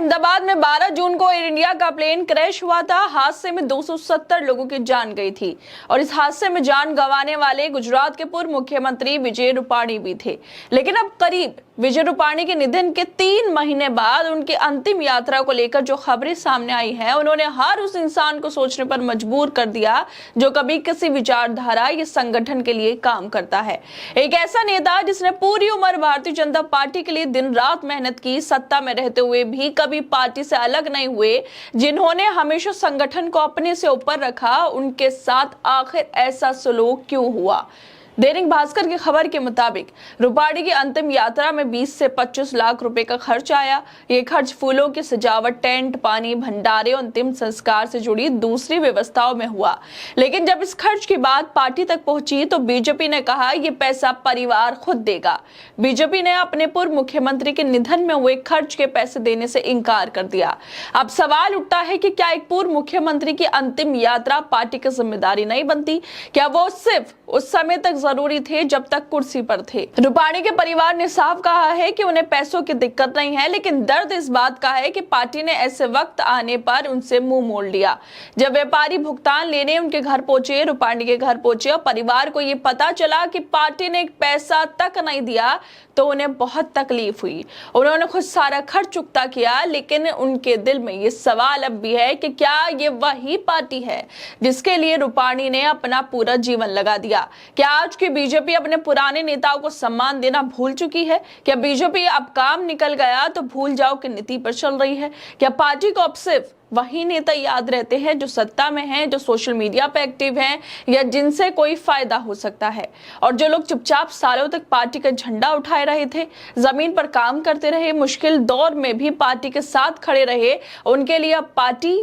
अहमदाबाद में 12 जून को air India का प्लेन क्रैश हुआ था। हादसे में 270 लोगों की जान गई थी और इस हादसे में जान गंवाने वाले गुजरात के पूर्व मुख्यमंत्री विजय रूपाणी भी थे। लेकिन अब करीब विजय रूपाणी के निधन के 3 महीने बाद उनकी अंतिम यात्रा को लेकर जो खबरें सामने आई हैं, उन्होंने हर उस इंसान को सोचने पर मजबूर कर दिया जो कभी किसी विचारधारा या संगठन के लिए काम करता है। एक ऐसा नेता जिसने पूरी उम्र भारतीय जनता पार्टी के लिए दिन रात मेहनत की, सत्ता में रहते हुए भी कभी पार्टी से अलग नहीं हुए, जिन्होंने हमेशा संगठन को अपने से ऊपर रखा, उनके साथ आखिर ऐसा सलूक क्यों हुआ? दैनिक भास्कर की खबर के मुताबिक रूपाणी की अंतिम यात्रा में 20 से 25 लाख रुपए का खर्च आया। ये खर्च फूलों की सजावट, टेंट, पानी, भंडारे और अंतिम संस्कार से जुड़ी दूसरी व्यवस्थाओं में हुआ। लेकिन जब इस खर्च की बात पार्टी तक पहुंची तो बीजेपी ने कहा ये पैसा परिवार खुद देगा। बीजेपी ने अपने पूर्व मुख्यमंत्री के निधन में हुए खर्च के पैसे देने से इनकार कर दिया। अब सवाल उठता है कि क्या एक पूर्व मुख्यमंत्री की अंतिम यात्रा पार्टी की जिम्मेदारी नहीं बनती? क्या वो सिर्फ उस समय तक जरूरी थे जब तक कुर्सी पर थे? रूपाणी के परिवार ने साफ कहा है कि उन्हें पैसों की दिक्कत नहीं है, लेकिन दर्द इस बात का है कि पार्टी ने ऐसे वक्त आने पर उनसे मुंह मोड़ लिया। जब व्यापारी भुगतान लेने उनके घर पहुंचे, रूपाणी के घर पहुंचे और परिवार को ये पता चला कि पार्टी ने एक पैसा तक नहीं दिया तो उन्हें बहुत तकलीफ हुई। उन्होंने खुद सारा खर्च चुकता किया, लेकिन उनके दिल में ये सवाल अब भी है कि क्या ये वही पार्टी है जिसके लिए रूपाणी ने अपना पूरा जीवन लगा दिया? क्या आज की बीजेपी अपने पुराने नेताओं को सम्मान देना भूल चुकी है? क्या बीजेपी अब काम निकल गया तो भूल जाओ की नीति पर चल रही है? क्या पार्टी को अब सिर्फ वही नेता याद रहते हैं जो सत्ता में हैं, जो सोशल मीडिया पे एक्टिव हैं या जिनसे कोई फायदा हो सकता है? और जो लोग चुपचाप सालों तक पार्टी का झंडा उठाए रहे थे, जमीन पर काम करते रहे, मुश्किल दौर में भी पार्टी के साथ खड़े रहे, उनके लिए अब पार्टी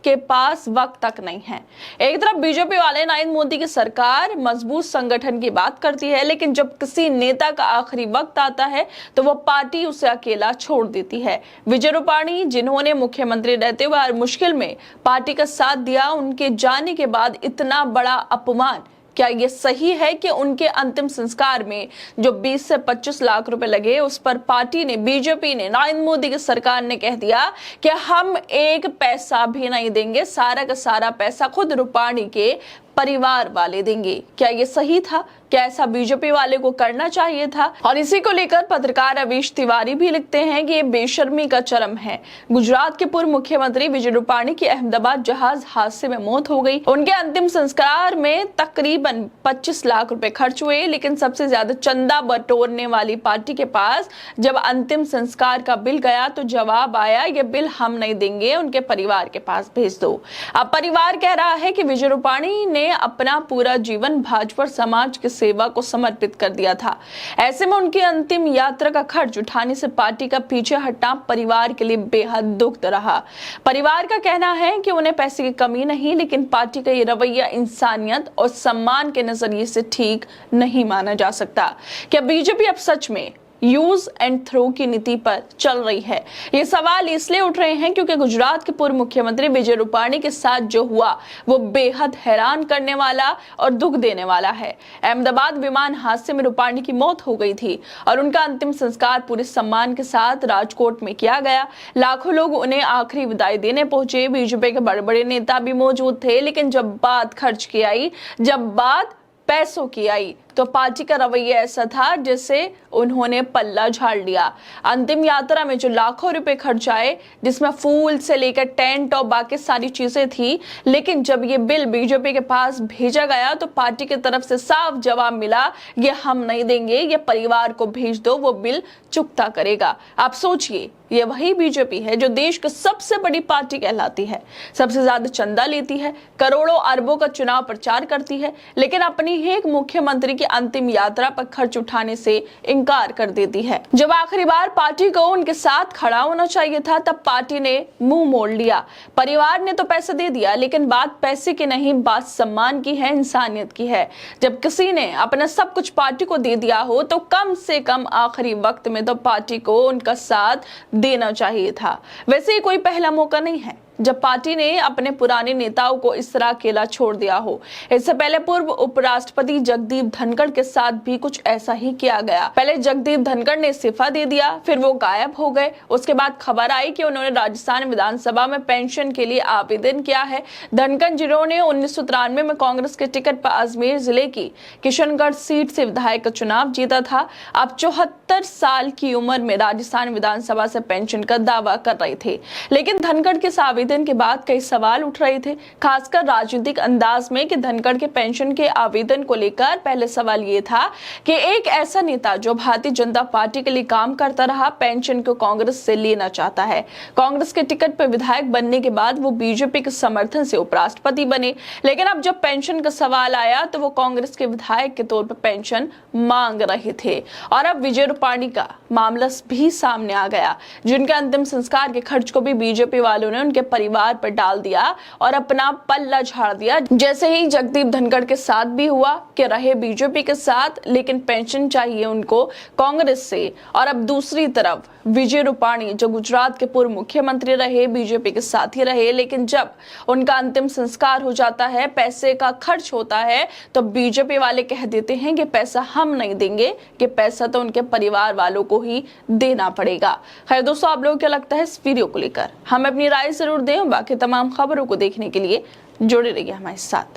के पास वक्त तक नहीं है। एक तरफ बीजेपी वाले नरेंद्र मोदी की सरकार मजबूत संगठन की बात करती है, लेकिन जब किसी नेता का आखिरी वक्त आता है तो वो पार्टी उसे अकेला छोड़ देती है। विजय रूपाणी, जिन्होंने मुख्यमंत्री रहते हुए हर मुश्किल में पार्टी का साथ दिया, उनके जाने के बाद इतना बड़ा अपमान, क्या ये सही है कि उनके अंतिम संस्कार में जो 20 से 25 लाख रुपए लगे, उस पर पार्टी ने, बीजेपी ने, नरेंद्र मोदी की सरकार ने कह दिया कि हम एक पैसा भी नहीं देंगे, सारा का सारा पैसा खुद रूपाणी के परिवार वाले देंगे? क्या ये सही था? क्या ऐसा बीजेपी वाले को करना चाहिए था? और इसी को लेकर पत्रकार अवीश तिवारी भी लिखते हैं कि ये बेशर्मी का चरम है। गुजरात के पूर्व मुख्यमंत्री विजय रूपाणी की अहमदाबाद जहाज हादसे में मौत हो गई। उनके अंतिम संस्कार में तकरीबन 25 लाख रुपए खर्च हुए, लेकिन सबसे ज्यादा चंदा बटोरने वाली पार्टी के पास जब अंतिम संस्कार का बिल गया तो जवाब आया, ये बिल हम नहीं देंगे, उनके परिवार के पास भेज दो। अब परिवार कह रहा है कि विजय रूपाणी ने अपना पूरा जीवन भाजपा समाज की सेवा को समर्पित कर दिया था। ऐसे में उनकी अंतिम यात्रा का खर्च उठाने से पार्टी का पीछे हटना परिवार के लिए बेहद दुख रहा। परिवार का कहना है कि उन्हें पैसे की कमी नहीं, लेकिन पार्टी का ये रवैया इंसानियत और सम्मान के नजरिए से ठीक नहीं माना जा सकता। क्या बीजेपी अब सच में यूज एंड थ्रो की नीति पर चल रही है? ये सवाल इसलिए उठ रहे हैं क्योंकि गुजरात के पूर्व मुख्यमंत्री विजय रूपाणी के साथ जो हुआ वो बेहद हैरान करने वाला और दुख देने वाला है। अहमदाबाद विमान हादसे में रूपाणी की मौत हो गई थी और उनका अंतिम संस्कार पूरे सम्मान के साथ राजकोट में किया गया। लाखों लोग उन्हें आखिरी विदाई देने पहुंचे। बीजेपी के बड़े बड़े नेता भी मौजूद थे, लेकिन जब बात खर्च की आई, जब बात पैसों की आई, तो पार्टी का रवैया ऐसा था जैसे उन्होंने पल्ला झाड़ लिया। अंतिम यात्रा में जो लाखों रुपए खर्च आए, जिसमें फूल से लेकर टेंट और बाकी सारी चीजें थी, लेकिन जब ये बिल बीजेपी के पास भेजा गया तो पार्टी की तरफ से साफ जवाब मिला, ये हम नहीं देंगे, ये परिवार को भेज दो, वो बिल चुकता करेगा। आप सोचिए, ये वही बीजेपी है जो देश की सबसे बड़ी पार्टी कहलाती है, सबसे ज्यादा चंदा लेती है, करोड़ों अरबों का चुनाव प्रचार करती है, लेकिन अपनी ही एक मुख्यमंत्री की अंतिम यात्रा पर खर्च उठाने से इनकार कर देती है। जब आखिरी बार पार्टी को उनके साथ खड़ा होना चाहिए था, तब पार्टी ने मुंह मोड़ लिया। परिवार ने तो पैसा दे दिया, लेकिन बात पैसे की नहीं, बात सम्मान की है, इंसानियत की है। जब किसी ने अपना सब कुछ पार्टी को दे दिया हो तो कम से कम आखिरी वक्त में तो पार्टी को उनका साथ देना चाहिए था। वैसे ही कोई पहला मौका नहीं है। जब पार्टी ने अपने पुराने नेताओं को इस तरह अकेला छोड़ दिया हो। इससे पहले पूर्व उपराष्ट्रपति जगदीप धनखड़ के साथ भी कुछ ऐसा ही किया गया। पहले जगदीप धनखड़ ने इस्तीफा दे दिया, फिर वो गायब हो गए। उसके बाद खबर आई कि उन्होंने राजस्थान विधानसभा में पेंशन के लिए आवेदन किया है। धनखड़ जिन्होंने 1993 में कांग्रेस के टिकट पर अजमेर जिले की किशनगढ़ सीट से विधायक का चुनाव जीता था, अब 74 साल की उम्र में राजस्थान विधानसभा से पेंशन का दावा कर रहे थे। लेकिन धनखड़ के इस आवेदन के बाद कई सवाल उठ रहे थे, खासकर राजनीतिक अंदाज में कि धनखड़ के पेंशन के आवेदन को लेकर पहले सवाल ये था कि एक ऐसा नेता जो भारतीय जनता पार्टी के लिए काम करता रहा, पेंशन को कांग्रेस से लेना चाहता है। कांग्रेस के टिकट पर विधायक बनने के बाद वो बीजेपी के समर्थन से उपराष्ट्रपति बने, लेकिन अब जब पेंशन का सवाल आया तो वो कांग्रेस के विधायक के तौर पर पेंशन मांग रहे थे। और अब विजय रूपाणी का मामला भी सामने आ गया, जिनके अंतिम संस्कार के खर्च को भी बीजेपी वालों ने उनके परिवार पर डाल दिया और अपना पल्ला झाड़ दिया। जैसे ही जगदीप धनखड़ के साथ भी हुआ कि रहे बीजेपी के साथ, लेकिन पेंशन चाहिए उनको कांग्रेस से। और अब दूसरी तरफ विजय रूपाणी जो गुजरात के पूर्व मुख्यमंत्री रहे, बीजेपी के साथ ही रहे, लेकिन जब उनका अंतिम संस्कार हो जाता है, पैसे का खर्च होता है, तो बीजेपी वाले कह देते हैं कि पैसा हम नहीं देंगे, कि पैसा तो उनके परिवार वालों को ही देना पड़ेगा। खैर दोस्तों, आप लोगों को क्या लगता है इस वीडियो को लेकर? हमें अपनी राय जरूर दें। बाकी तमाम खबरों को देखने के लिए जुड़े रहिए हमारे साथ।